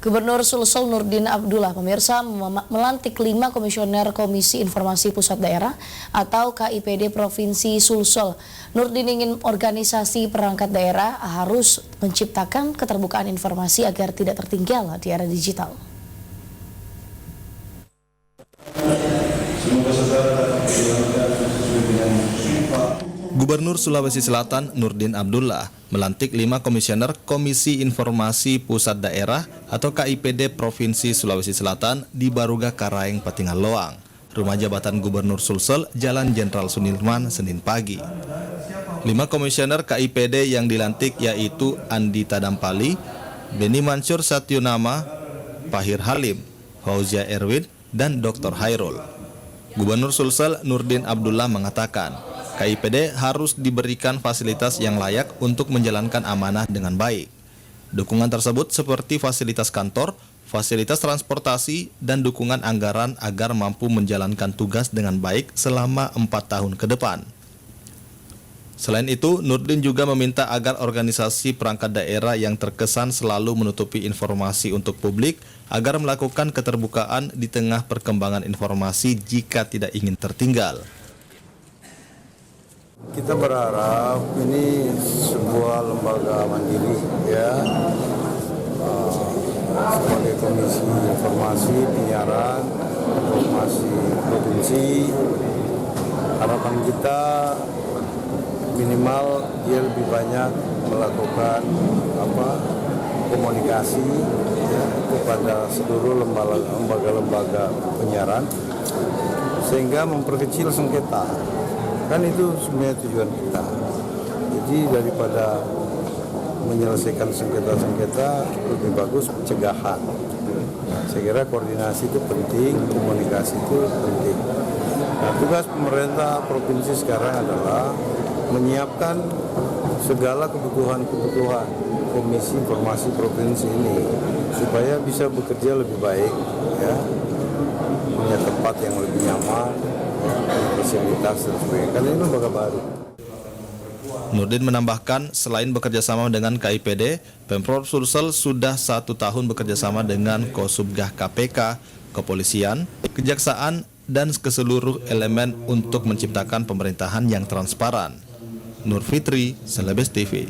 Gubernur Sulsel Nurdin Abdullah pemirsa melantik 5 komisioner Komisi Informasi Pusat Daerah atau KIPD Provinsi Sulsel. Nurdin ingin organisasi perangkat daerah harus menciptakan keterbukaan informasi agar tidak tertinggal di era digital. Gubernur Sulawesi Selatan Nurdin Abdullah melantik 5 komisioner Komisi Informasi Pusat Daerah atau KIPD Provinsi Sulawesi Selatan di Baruga Karaeng, Patingal Loang, rumah jabatan Gubernur Sulsel, Jalan Jenderal Sudirman, Senin pagi. 5 komisioner KIPD yang dilantik yaitu Andi Tadampali, Beni Mansur Satyunama, Pahir Halim, Fauzia Erwin, dan Dr. Hairul. Gubernur Sulsel Nurdin Abdullah mengatakan, KIPD harus diberikan fasilitas yang layak untuk menjalankan amanah dengan baik. Dukungan tersebut seperti fasilitas kantor, fasilitas transportasi, dan dukungan anggaran agar mampu menjalankan tugas dengan baik selama 4 tahun ke depan. Selain itu, Nurdin juga meminta agar organisasi perangkat daerah yang terkesan selalu menutupi informasi untuk publik agar melakukan keterbukaan di tengah perkembangan informasi jika tidak ingin tertinggal. Kita berharap ini sebuah lembaga mandiri ya, sebagai Komisi Informasi Penyiaran Informasi Provinsi. Harapan kita minimal dia lebih banyak melakukan komunikasi ya, kepada seluruh lembaga-lembaga penyiaran sehingga memperkecil sengketa. Kan itu sebenarnya tujuan kita. Jadi daripada menyelesaikan sengketa-sengketa, lebih bagus pencegahan. Saya kira koordinasi itu penting, komunikasi itu penting. Nah, tugas pemerintah provinsi sekarang adalah menyiapkan segala kebutuhan-kebutuhan Komisi Informasi Provinsi ini supaya bisa bekerja lebih baik, ya, punya tempat yang lebih nyaman, fasilitas dan sebagainya. Karena ini lembaga baru. Nurdin menambahkan, selain bekerjasama dengan KIPD, Pemprov Sulsel sudah 1 tahun bekerjasama dengan Kosubgah KPK, Kepolisian, Kejaksaan, dan keseluruh elemen untuk menciptakan pemerintahan yang transparan. Nur Fitri, Celebes TV.